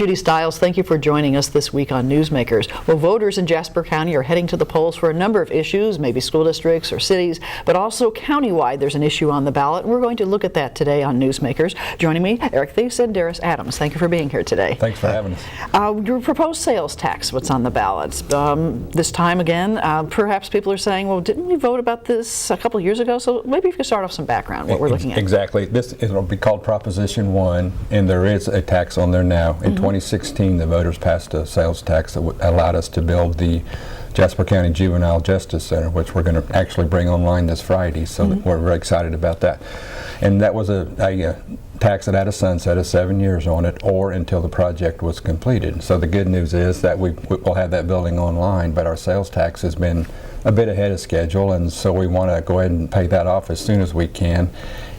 Judy Stiles. Thank you for joining us this week on Newsmakers. Well, voters in Jasper County are heading to the polls for a number of issues, maybe school districts or cities, but also countywide there's an issue on the ballot. We're going to look at that today on Newsmakers. Joining me, Erik, Theis, and Darieus Adams. Thank you for being here today. Thanks for having us. Your proposed sales tax, what's on the ballot? This time again, perhaps people are saying, well, didn't we vote about this a couple of years ago? So maybe if you could start off some background, what we're looking at. Exactly. It'll be called Proposition 1, and there is a tax on there now. In 2016, the voters passed a sales tax that allowed us to build the Jasper County Juvenile Justice Center, which we're going to actually bring online this Friday, so we're very excited about that. And that was a tax that had a sunset of 7 years on it, or until the project was completed. So the good news is that we'll have that building online, but our sales tax has been a bit ahead of schedule, and so we want to go ahead and pay that off as soon as we can,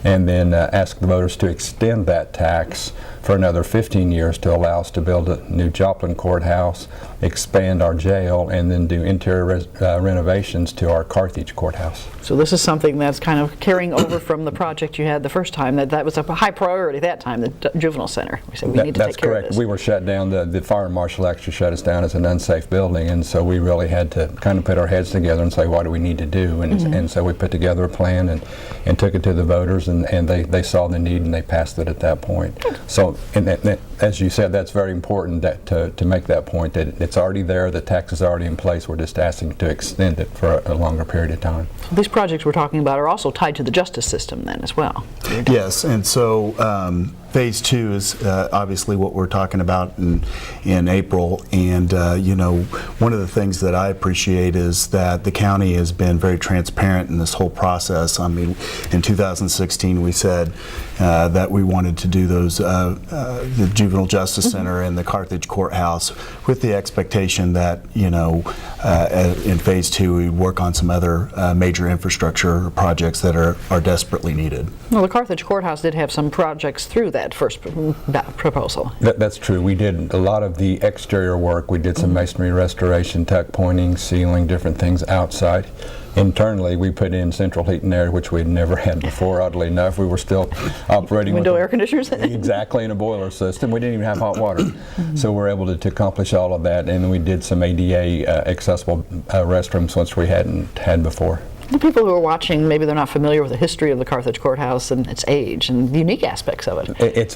and then ask the voters to extend that tax for another 15 years to allow us to build a new Joplin courthouse, expand our jail, and then do interior renovations to our Carthage courthouse. So this is something that's kind of carrying over from the project you had the first time. That was a high priority that time, the juvenile center. We said we need to take care of this. We were shut down. The fire marshal actually shut us down as an unsafe building, and so we really had to kind of put our heads together and say, what do we need to do? And so we put together a plan and took it to the voters, and they saw the need and they passed it at that point. So, as you said, that's very important to make that point, that it's already there, the tax is already in place, we're just asking to extend it for a longer period of time. So these projects we're talking about are also tied to the justice system then as well. Yes, and so Phase 2 is obviously what we're talking about in April, and you know, one of the things that I appreciate is that the county has been very transparent in this whole process. I mean, in 2016 we said that we wanted to do those the Juvenile Justice Center and the Carthage Courthouse with the expectation that, you know, in Phase 2 we work on some other major infrastructure projects that are desperately needed. Well, the Carthage Courthouse did have some projects through that first proposal. That's true. We did a lot of the exterior work. We did some masonry restoration, tuck pointing, ceiling, different things outside. Internally, we put in central heat and air, which we'd never had before, oddly enough. We were still operating window air conditioners? Exactly, in a boiler system. We didn't even have hot water. So we're able to accomplish all of that, and we did some ADA accessible restrooms, which we hadn't had before. The people who are watching, maybe they're not familiar with the history of the Carthage Courthouse and its age and the unique aspects of it. It's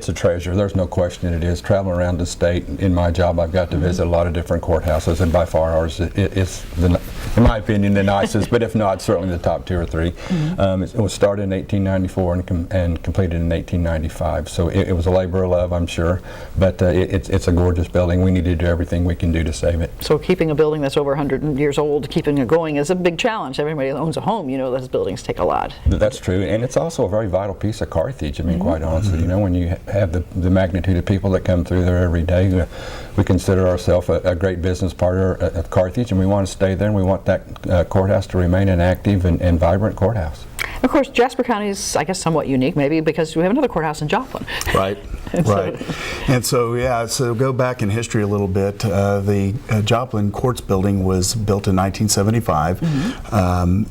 a treasure. There's no question it is. Traveling around the state, in my job, I've got to visit a lot of different courthouses, and by far ours is, in my opinion, the nicest, but if not, certainly the top 2 or 3. It was started in 1894 and completed in 1895, so it was a labor of love, I'm sure, but it's a gorgeous building. We need to do everything we can do to save it. So keeping a building that's over 100 years old, keeping it going is a big challenge. Everybody that owns a home, you know, those buildings take a lot. That's true, and it's also a very vital piece of Carthage. I mean, quite honestly, you know, when you have the magnitude of people that come through there every day, we consider ourselves a great business partner of Carthage, and we want to stay there, and we want that courthouse to remain an active and vibrant courthouse. Of course, Jasper County is, I guess, somewhat unique, maybe, because we have another courthouse in Joplin. Right, right. And so, yeah, so go back in history a little bit. The Joplin Courts building was built in 1975.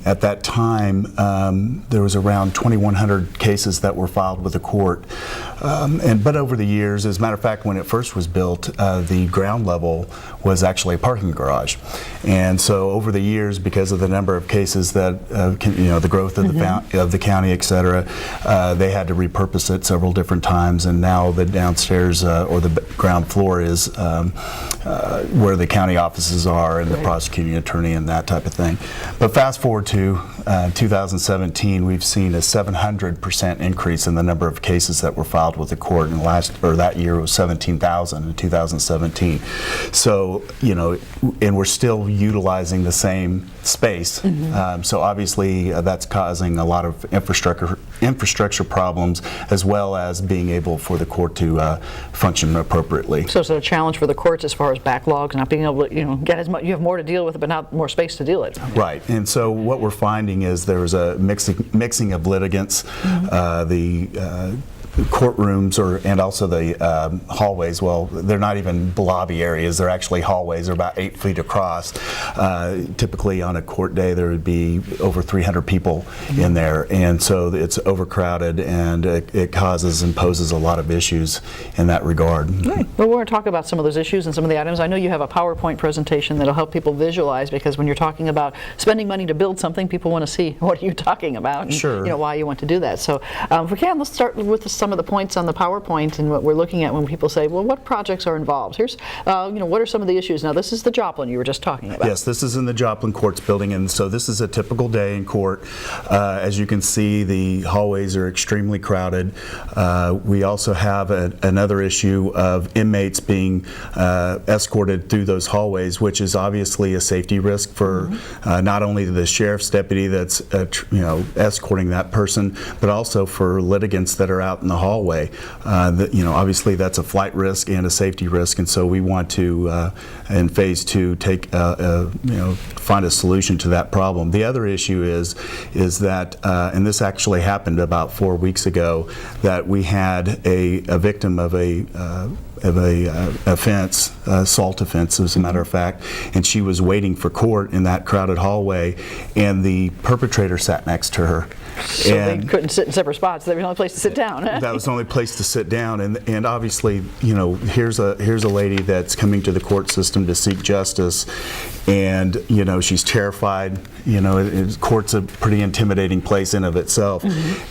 At that time, there was around 2,100 cases that were filed with the court. But over the years, as a matter of fact, when it first was built, the ground level was actually a parking garage. And so over the years, because of the number of cases that, you know, the growth of the county, et cetera, they had to repurpose it several different times, and now the downstairs or the ground floor is where the county offices are and the prosecuting attorney and that type of thing. But fast forward to 2017, we've seen a 700% increase in the number of cases that were filed with the court, and that year was 17,000 in 2017. So, you know, and we're still utilizing the same space. So obviously that's causing a lot of infrastructure problems, as well as being able for the court to function appropriately. So it's a challenge for the courts as far as backlogs, not being able to, you know, get as much. You have more to deal with, but not more space to deal with it. Right, and so what we're finding is there's a mixing of litigants. The courtrooms and also the hallways, well, they're not even lobby areas, they're actually hallways. They're about 8 feet across. Typically on a court day there would be over 300 people in there, and so it's overcrowded, and it causes and poses a lot of issues in that regard. Right. Well, we're going to talk about some of those issues and some of the items. I know you have a PowerPoint presentation that'll help people visualize, because when you're talking about spending money to build something, people want to see what are you talking about and Sure. why you want to do that. So if we can, let's start with some of the points on the PowerPoint and what we're looking at when people say, well, what projects are involved? Here's, what are some of the issues? Now, this is the Joplin you were just talking about. Yes, this is in the Joplin Courts building, and so this is a typical day in court. As you can see, the hallways are extremely crowded. We also have another issue of inmates being escorted through those hallways, which is obviously a safety risk for not only the sheriff's deputy that's escorting that person, but also for litigants that are out in the hallway. Obviously that's a flight risk and a safety risk, and so we want to, in phase 2, find a solution to that problem. The other issue is that, and this actually happened about 4 weeks ago, that we had a victim of a offense, assault offense as a matter of fact, and she was waiting for court in that crowded hallway, and the perpetrator sat next to her. So they couldn't sit in separate spots. There was the only place to sit down. That was the only place to sit down, and obviously, here's a lady that's coming to the court system to seek justice, and she's terrified. Court's a pretty intimidating place in of itself,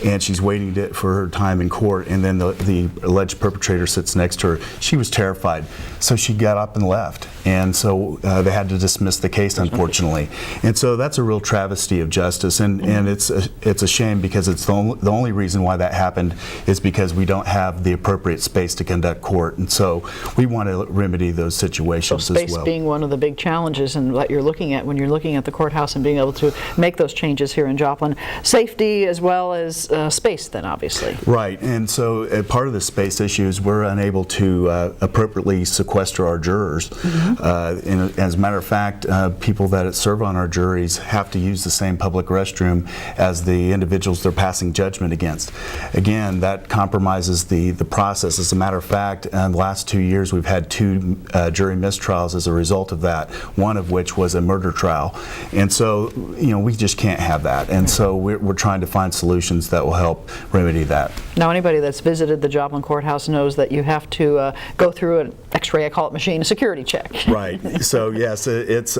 and she's waiting for her time in court, and then the alleged perpetrator sits next to her. She was terrified, so she got up and left, and so they had to dismiss the case, unfortunately. And so that's a real travesty of justice, and it's a shame, because it's the only reason why that happened is because we don't have the appropriate space to conduct court, and so we want to remedy those situations so as space well. being one of the big challenges and what you're looking at when you're looking at the courthouse and being able to make those changes here in Joplin. Safety as well as space then, obviously. Right, and so part of the space issue is we're unable to appropriately sequester our jurors. And as a matter of fact, people that serve on our juries have to use the same public restroom as the individuals they're passing judgment against. Again, that compromises the process. As a matter of fact, in the last 2 years we've had 2 jury mistrials as a result of that, one of which was a murder trial. And so, we just can't have that. And so we're trying to find solutions that will help remedy that. Now, anybody that's visited the Joplin Courthouse knows that you have to go through an X-ray, I call it machine, a security check. Right. So yes, it's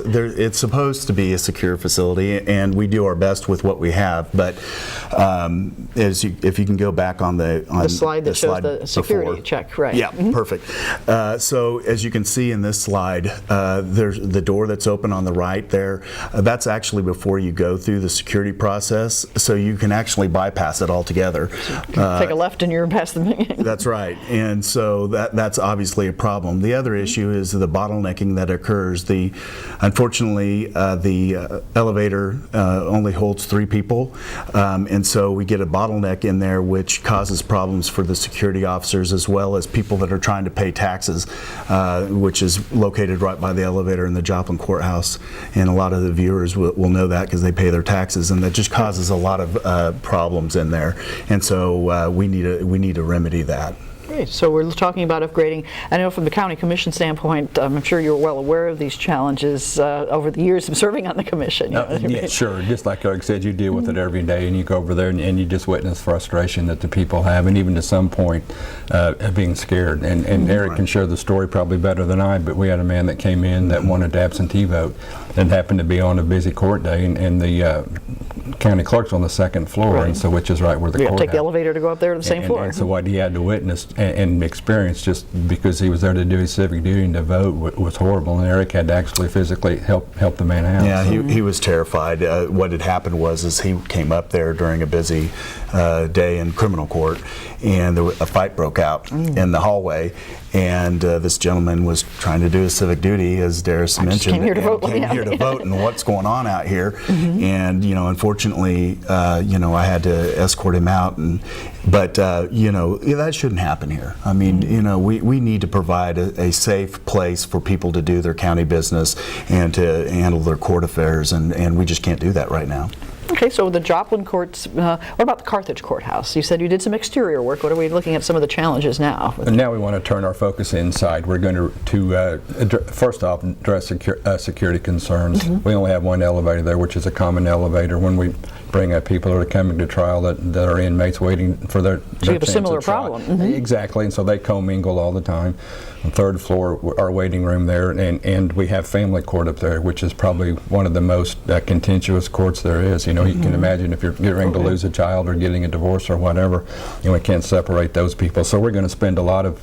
supposed to be a secure facility, and we do our best with what we have. But if you can go back on the slide that shows the security before. check, right? Yeah, perfect. So as you can see in this slide, there's the door that's open on the right there. That's actually before you go through the security process, so you can actually bypass it altogether. Take a left and you're past the... That's right, and so that's obviously a problem. The other issue is the bottlenecking that occurs. Unfortunately, the elevator only holds 3 people, and so we get a bottleneck in there, which causes problems for the security officers as well as people that are trying to pay taxes, which is located right by the elevator in the Joplin Courthouse. And a lot of the viewers will know that because they pay their taxes, and that just causes a lot of problems in there. And so we need to remedy that. Great. So we're talking about upgrading. I know from the County Commission standpoint, I'm sure you're well aware of these challenges over the years of serving on the Commission. Yeah, sure. Just like Erik said, you deal with it every day, and you go over there and you just witness frustration that the people have, and even to some point being scared. And Erik can share the story probably better than I, but we had a man that came in that wanted to absentee vote and happened to be on a busy court day, and the county clerk's on the 2nd floor, Right. and so which is right where the You court. have to take the elevator to go up there to the same floor. And so what he had to witness and experience, just because he was there to do his civic duty and to vote, was horrible. And Erik had to actually physically help the man out. Yeah, he was terrified. What had happened was he came up there during a busy day in criminal court, and a fight broke out in the hallway. And this gentleman was trying to do his civic duty, as Darieus mentioned. Came here to vote. Came here to vote, and what's going on out here? And unfortunately, I had to escort him out. But that shouldn't happen here. I mean, we need to provide a safe place for people to do their county business and to handle their court affairs, and we just can't do that right now. Okay, so the Joplin courts, what about the Carthage courthouse? You said you did some exterior work. What are we looking at some of the challenges now? And now we want to turn our focus inside. We're going to first off, address security concerns. We only have one elevator there, which is a common elevator. When we bring up people that are coming to trial that are inmates waiting for their So you have a chance similar of trial. problem. Exactly, and so they commingle all the time. On the third floor, our waiting room there, and we have family court up there, which is probably one of the most contentious courts there is. You know, you can imagine if you're getting ready to lose a child or getting a divorce or whatever, we can't separate those people. So we're going to spend a lot of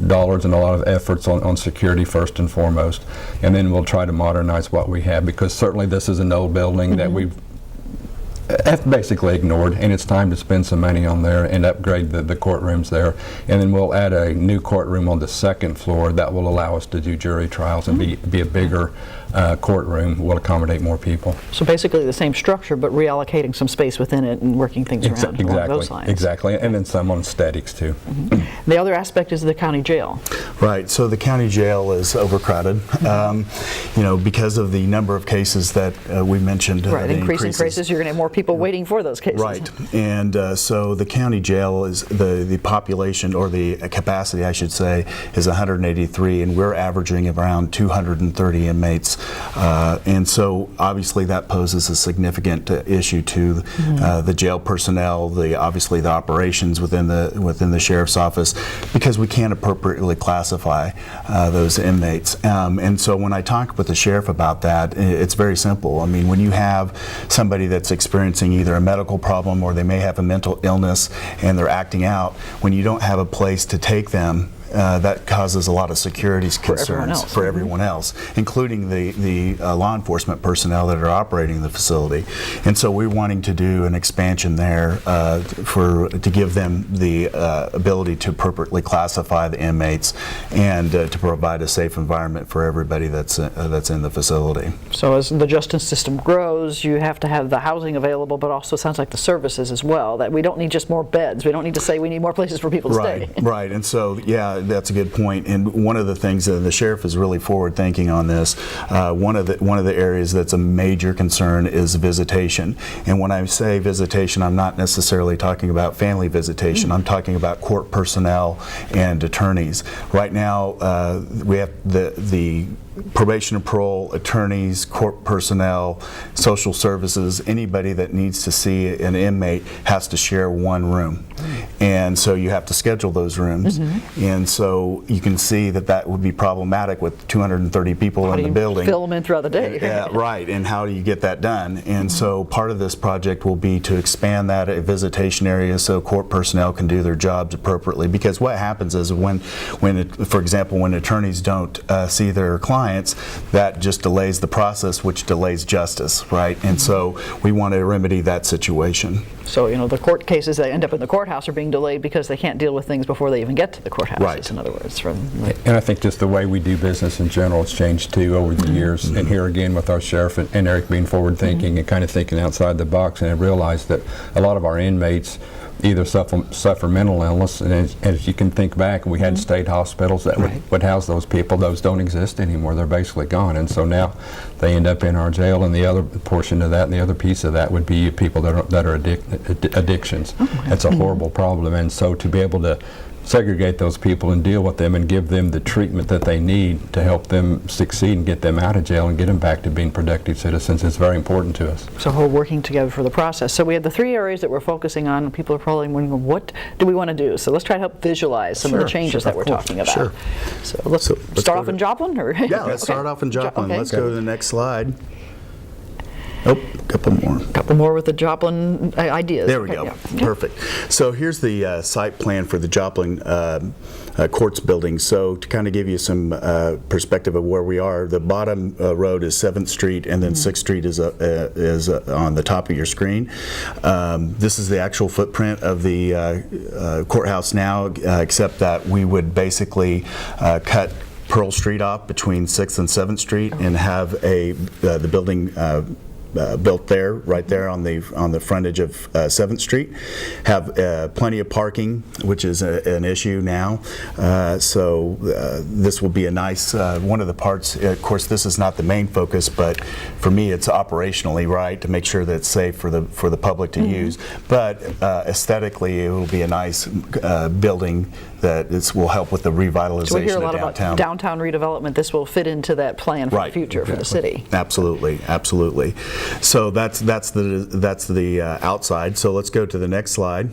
dollars and a lot of efforts on security first and foremost, and then we'll try to modernize what we have, because certainly this is an old building that we've basically ignored, and it's time to spend some money on there and upgrade the courtrooms there. And then we'll add a new courtroom on the second floor that will allow us to do jury trials and be a bigger courtroom. Will accommodate more people. So basically the same structure, but reallocating some space within it and working things around along those lines. Exactly, and then some on statics too. The other aspect is the county jail. Right, so the county jail is overcrowded, you know, because of the number of cases that we mentioned. Right, increasing cases, you're going to have more people waiting for those cases. Right, and so the county jail is the population, or the capacity I should say, is 183, and we're averaging around 230 inmates. And so obviously that poses a significant issue to the jail personnel, obviously the operations within the sheriff's office, because we can't appropriately classify those inmates. And so when I talk with the sheriff about that, it's very simple. I mean, when you have somebody that's experiencing either a medical problem or they may have a mental illness and they're acting out, when you don't have a place to take them, that causes a lot of security concerns for everyone else, including the law enforcement personnel that are operating the facility. And so we're wanting to do an expansion there to give them the ability to appropriately classify the inmates and to provide a safe environment for everybody that's in the facility. So as the justice system grows, you have to have the housing available, but also sounds like the services as well, that we don't need just more beds. We don't need to say we need more places for people to stay. Right, and so, yeah, that's a good point. And one of the things that the sheriff is really forward thinking on this, one of the areas that's a major concern is visitation. And when I say visitation, I'm not necessarily talking about family visitation. I'm talking about court personnel and attorneys. Right now, we have the probation and parole, attorneys, court personnel, social services, anybody that needs to see an inmate has to share one room. And so you have to schedule those rooms. And so you can see that would be problematic with 230 people in the building. Fill them in throughout the day. Yeah, right. And how do you get that done? And so part of this project will be to expand that visitation area so court personnel can do their jobs appropriately. Because what happens is for example, when attorneys don't see their clients, that just delays the process, which delays justice, right? And so we want to remedy that situation. So, you know, the court cases that end up in the courthouse are being delayed because they can't deal with things before they even get to the courthouses, in other words. And I think just the way we do business in general has changed too over the years. And here again with our sheriff and Erik being forward thinking and kind of thinking outside the box, and I realized that a lot of our inmates either suffer mental illness, and as you can think back, we had state hospitals that would house those people. Those don't exist anymore. They're basically gone, and so now they end up in our jail. And the other portion of that, and the other piece of that, would be people that are addictions. That's a horrible problem, and so to be able to segregate those people and deal with them and give them the treatment that they need to help them succeed and get them out of jail and get them back to being productive citizens is very important to us. So we're working together for the process. So we have the three areas that we're focusing on. People are probably wondering, what do we want to do? So let's try to help visualize some of the changes that we're talking about. So let's start off in Joplin? Or? Yeah, let's start off in Joplin. Let's go to the next slide. Oh, a couple more. A couple more with the Joplin ideas. There we go. Yeah. Perfect. So here's the site plan for the Joplin courts building. So to kind of give you some perspective of where we are, the bottom road is 7th Street, and then 6th Street is on the top of your screen. This is the actual footprint of the courthouse now, except that we would basically cut Pearl Street off between 6th and 7th Street and have the building built there, right there on the frontage of 7th Street. Have plenty of parking, which is an issue now. So this will be a nice one of the parts. Of course, this is not the main focus, but for me, it's operationally right to make sure that it's safe for the public to use. But aesthetically, it will be a nice building that will help with the revitalization So we hear a lot of downtown. about downtown redevelopment. This will fit into that plan for the future for the city. Absolutely, absolutely. So that's the outside. So let's go to the next slide.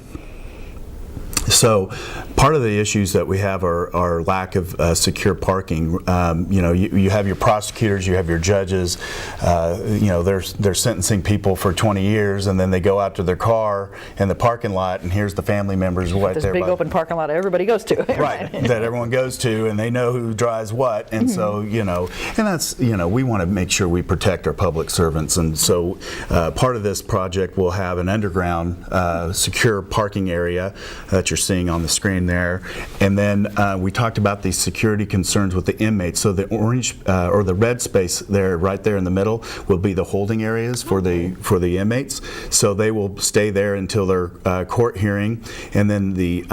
So part of the issues that we have are lack of secure parking. You have your prosecutors, you have your judges, they're sentencing people for 20 years, and then they go out to their car in the parking lot, and here's the family members right this there. This big open parking lot everybody goes to. Right, that everyone goes to, and they know who drives what, and so, and that's, we want to make sure we protect our public servants, and so part of this project will have an underground secure parking area that you're seeing on the screen there. And then we talked about the security concerns with the inmates. So the orange or the red space there, right there in the middle, will be the holding areas for the inmates. So they will stay there until their court hearing. And then the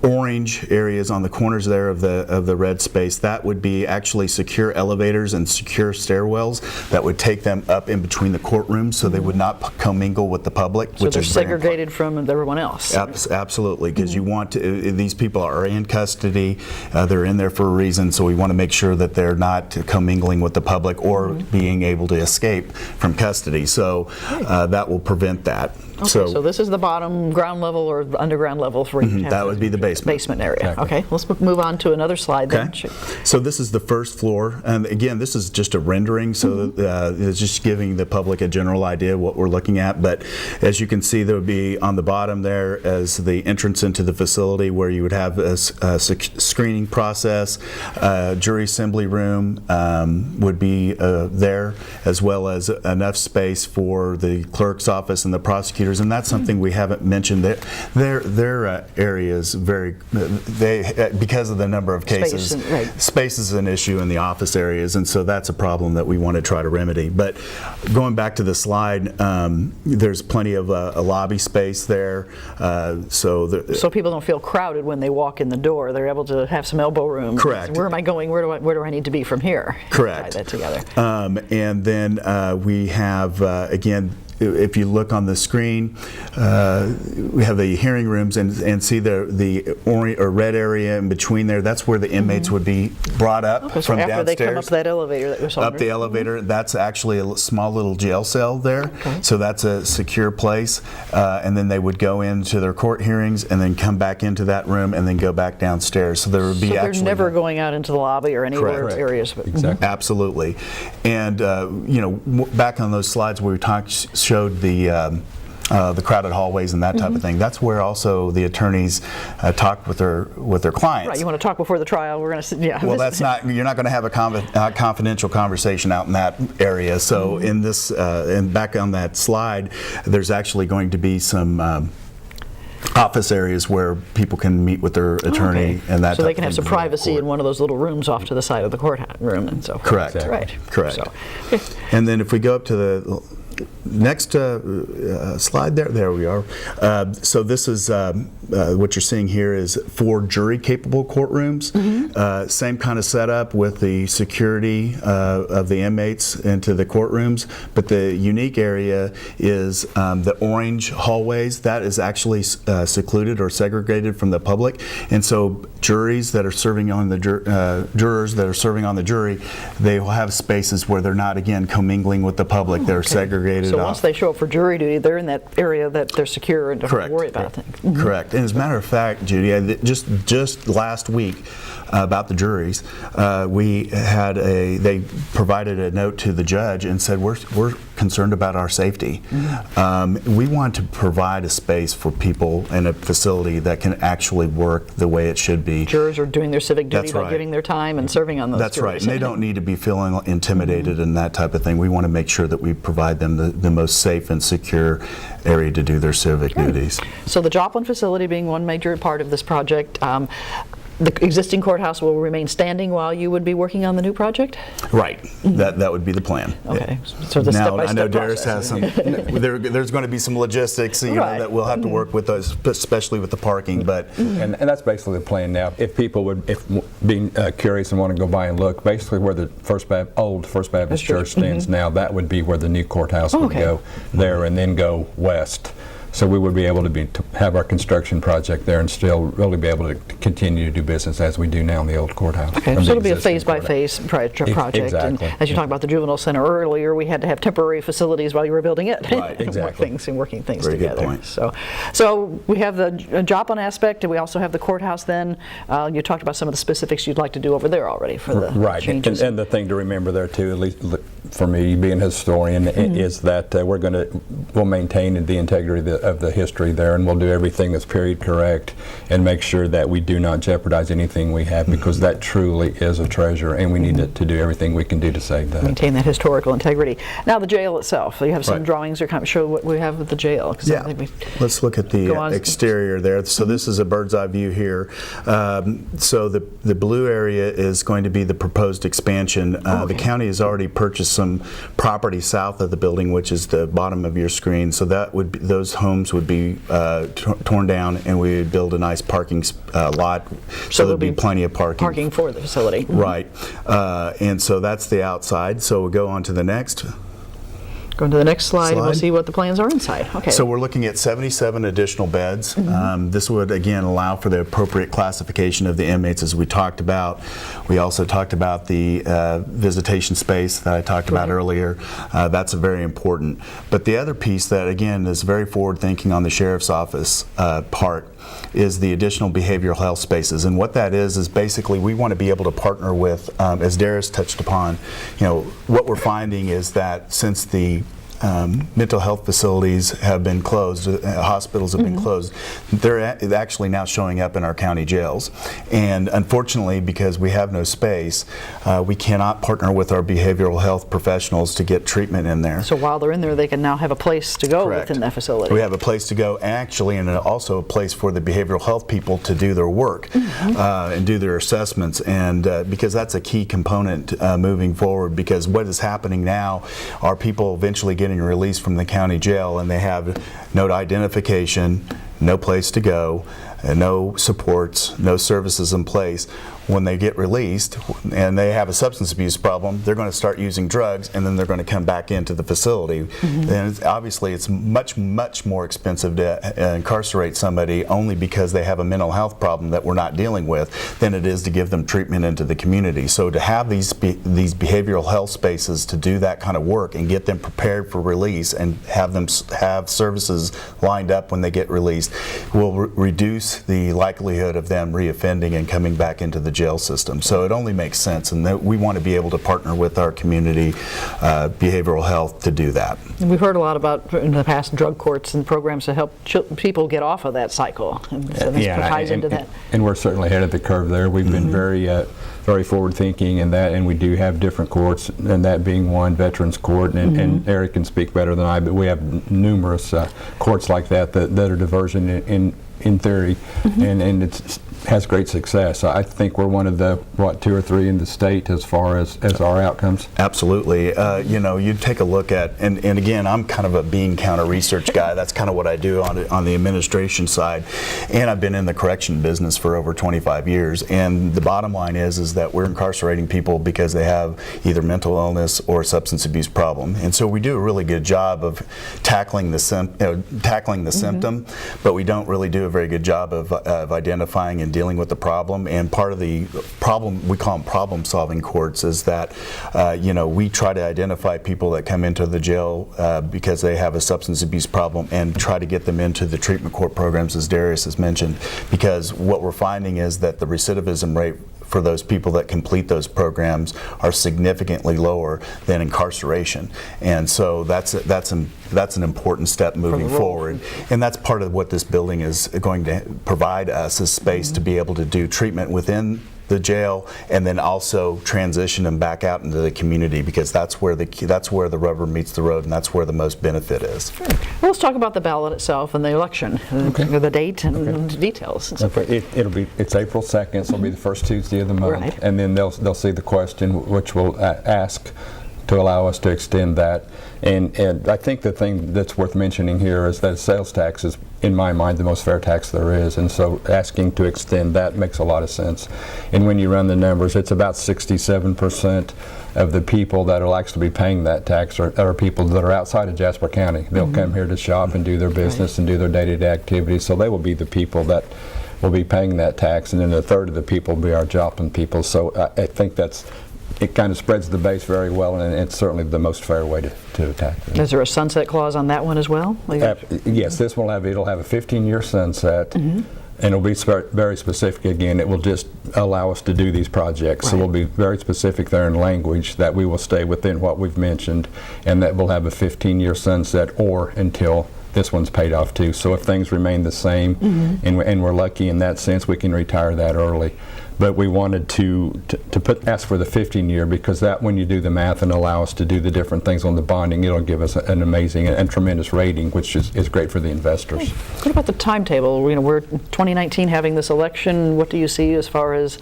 orange areas on the corners there of the red space, that would be actually secure elevators and secure stairwells that would take them up in between the courtrooms, so they would not commingle with the public. So which they're is very segregated from everyone else. Absolutely, because you want to, these people are in custody, they're in there for a reason, so we want to make sure that they're not commingling with the public or being able to escape from custody. So that will prevent that. Okay, so this is the bottom ground level or the underground level for you to have that would be the basement area. Exactly. Okay, let's move on to another slide then. Okay. So this is the first floor, and again, this is just a rendering, so it's just giving the public a general idea of what we're looking at. But as you can see, there would be on the bottom there as the entrance into the facility where you would have a screening process, jury assembly room would be there, as well as enough space for the clerk's office and the prosecutor. And that's something we haven't mentioned. Their area is because of the number of cases, space is an issue in the office areas, and so that's a problem that we want to try to remedy. But going back to the slide, there's plenty of a lobby space there, so people don't feel crowded when they walk in the door. They're able to have some elbow room. Correct. Where am I going? Where do I need to be from here? Correct. Tie that together. And then we have again, if you look on the screen, we have the hearing rooms and see the orange or red area in between there. That's where the inmates would be brought up so from after downstairs. they come up that elevator that was up the elevator, that's actually a small little jail cell there. So that's a secure place. And then they would go into their court hearings and then come back into that room and then go back downstairs. So there would be they're never going out into the lobby or any other areas. Exactly. Absolutely. And back on those slides where we showed the crowded hallways and that type of thing. That's where also the attorneys talk with their clients. Right. You want to talk before the trial? We're going to. Well, that's not. You're not going to have a confidential conversation out in that area. So in this and back on that slide, there's actually going to be some. Office areas where people can meet with their attorney and that. So they can have some privacy in one of those little rooms off to the side of the courtroom and so forth. Correct. Exactly. Right. Correct. So, and then if we go up to the next slide there we are. So this is what you're seeing here is 4 jury-capable courtrooms. Same kind of setup with the security of the inmates into the courtrooms, but the unique area is the orange hallways. That is actually secluded or segregated from the public, and so juries that are serving on the jurors that are serving on the jury, they will have spaces where they're not again commingling with the public. They're segregated. So once they show up for jury duty, they're in that area that they're secure and don't have to worry about things. Correct. And as a matter of fact, Judy, just last week about the juries, they provided a note to the judge and said we're concerned about our safety. We want to provide a space for people in a facility that can actually work the way it should be. Jurors are doing their civic duty by giving their time and serving on those That's juries. right. And they don't need to be feeling intimidated and that type of thing. We want to make sure that we provide them the most safe and secure area to do their civic duties. So the Joplin facility being one major part of this project, the existing courthouse will remain standing while you would be working on the new project? Right. That would be the plan. Okay. So the Now, step-by-step I know Darieus process. has some, there's going to be some logistics, Right. that we'll have to work with those, especially with the parking, but And that's basically the plan now. If people would, being curious and want to go by and look, basically where the old First Baptist Church stands now, that would be where the new courthouse would Okay. go there and then go west. So we would be able to have our construction project there and still really be able to continue to do business as we do now in the old courthouse. Okay, from so the it'll be a existing phase-by-phase project. Exactly. And as you talked about the juvenile center earlier, we had to have temporary facilities while you were building it. Right, exactly. Working things Very good together. point. So we have the Joplin aspect, and we also have the courthouse then. You talked about some of the specifics you'd like to do over there already for the Right, changes. and the thing to remember there too, at least for me being a historian, is that we'll maintain the integrity of the history there, and we'll do everything that's period correct and make sure that we do not jeopardize anything we have, because that truly is a treasure, and we need to do everything we can do to save that. Maintain that historical integrity. Now the jail itself, so you have some Right. drawings that kind of show what we have at the jail. 'Cause I think Let's look at Go on. the exterior there. So this is a bird's eye view here. So the blue area is going to be the proposed expansion. The county has already purchased some property south of the building, which is the bottom of your screen. So that would be, those homes would be torn down, and we would build a nice parking lot. So there'll be plenty of parking for the facility. Right. And so that's the outside. So we'll go on to the next. Go to the next slide, and we'll Slide. see what the plans are inside. Okay. So we're looking at 77 additional beds. This would again allow for the appropriate classification of the inmates, as we talked about. We also talked about the visitation space that I talked about earlier. That's very important. But the other piece that again is very forward thinking on the sheriff's office part is the additional behavioral health spaces. And what that is basically we want to be able to partner with, as Darieus touched upon, what we're finding is that since the mental health facilities have been closed, hospitals have been closed, they're actually now showing up in our county jails. And unfortunately, because we have no space, we cannot partner with our behavioral health professionals to get treatment in there. So while they're in there, they can now have a place to go Correct. within that facility. We have a place to go, actually, and also a place for the behavioral health people to do their work and do their assessments, and because that's a key component moving forward, because what is happening now are people eventually getting released from the county jail, and they have no identification, no place to go, and no supports, no services in place. When they get released and they have a substance abuse problem, they're going to start using drugs, and then they're going to come back into the facility. And obviously it's much more expensive to incarcerate somebody only because they have a mental health problem that we're not dealing with than it is to give them treatment into the community. So to have these behavioral health spaces to do that kind of work and get them prepared for release and have them have services lined up when they get released will reduce the likelihood of them reoffending and coming back into the jail system. So it only makes sense, and that we want to be able to partner with our community behavioral health to do that. And we've heard a lot about in the past drug courts and programs to help people get off of that cycle. And so this ties into that. And we're certainly ahead of the curve there. We've been very forward thinking in that, and we do have different courts, and that being one, Veterans Court, and Erik can speak better than I, but we have numerous courts like that are diversion in theory, and it has great success. I think we're one of the, 2 or 3 in the state as far as our outcomes. Absolutely. You take a look at, and again, I'm kind of a bean counter research guy. That's kind of what I do on the administration side. And I've been in the correction business for over 25 years. And the bottom line is that we're incarcerating people because they have either mental illness or substance abuse problem. And so we do a really good job of tackling the symptom, but we don't really do a very good job of identifying and dealing with the problem. And part of the problem, we call them problem-solving courts, is that we try to identify people that come into the jail because they have a substance abuse problem and try to get them into the treatment court programs, as Darieus has mentioned, because what we're finding is that the recidivism rate for those people that complete those programs are significantly lower than incarceration. And so that's an important step moving forward. And that's part of what this building is going to provide us, is space to be able to do treatment within the jail, and then also transition them back out into the community, because that's where the rubber meets the road, and that's where the most benefit is. Well, let's talk about the ballot itself and the election, the date and details. And so forth. It's April 2nd, so it'll be the first Tuesday of the month, Right. and then they'll see the question, which will ask to allow us to extend that. And I think the thing that's worth mentioning here is that sales tax is, in my mind, the most fair tax there is, and so asking to extend that makes a lot of sense. And when you run the numbers, it's about 67% of the people that will actually be paying that tax are people that are outside of Jasper County. They'll come here to shop and do their business and do their day-to-day activities, so they will be the people that will be paying that tax, and then a third of the people will be our Joplin people. So I think it kind of spreads the base very well, and it's certainly the most fair way to attack it. Is there a sunset clause on that one as well? Yes, this will it'll have a 15-year sunset, and it'll be very specific again. It will just allow us to do these projects. So we'll be very specific there in language that we will stay within what we've mentioned, and that we'll have a 15-year sunset or until this one's paid off too. So if things remain the same, and we're lucky in that sense, we can retire that early. But we wanted to ask for the 15-year, because that, when you do the math and allow us to do the different things on the bonding, it'll give us an amazing and tremendous rating, which is great for the investors. What about the timetable? You know, we're 2019 having this election. What do you see as far as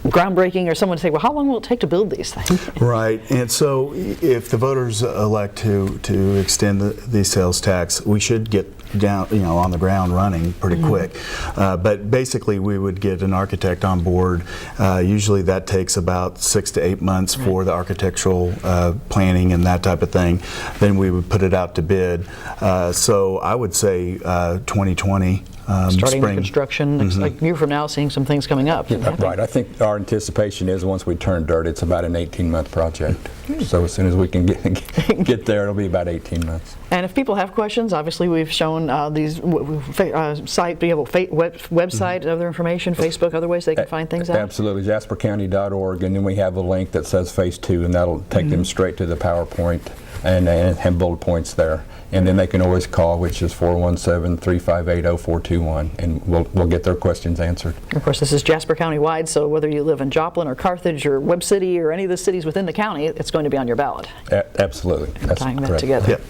groundbreaking, or someone say, well, how long will it take to build these things? Right, and so if the voters elect to extend the sales tax, we should get down, on the ground running pretty quick. But basically, we would get an architect on board. Usually that takes about 6 to 8 months for the architectural planning and that type of thing. Then we would put it out to bid. So I would say 2020. Starting the spring. construction, it's like a year from now, seeing some things coming up. Right. I think our anticipation is once we turn dirt, it's about an 18-month project. So as soon as we can get there, it'll be about 18 months. And if people have questions, obviously we've shown these website, other information, Facebook, other ways they can find things out. Absolutely, jaspercounty.org, and then we have a link that says Phase 2, and that'll take them straight to the PowerPoint and have bullet points there. And then they can always call, which is 417-358-0421, and we'll get their questions answered. Of course, this is Jasper County wide, so whether you live in Joplin or Carthage or Webb City or any of the cities within the county, it's going to be on your ballot. Absolutely. That's tying that correct. together. Yep.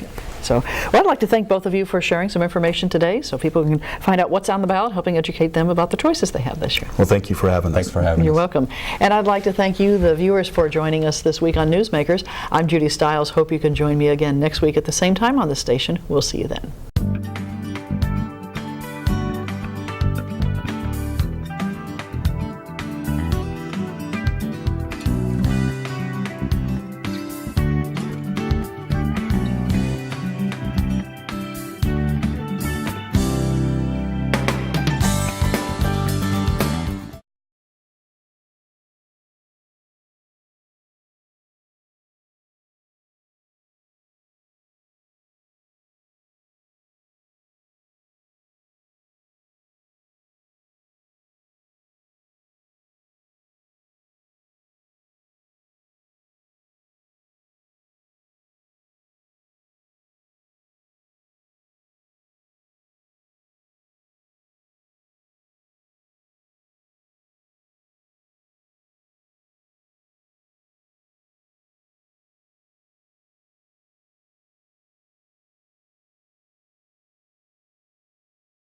So, well, I'd like to thank both of you for sharing some information today, so people can find out what's on the ballot, helping educate them about the choices they have this year. Well, thank you for having us. Thanks for having us. You're welcome. And I'd like to thank you, the viewers, for joining us this week on Newsmakers. I'm Judy Stiles. Hope you can join me again next week at the same time on this station. We'll see you then.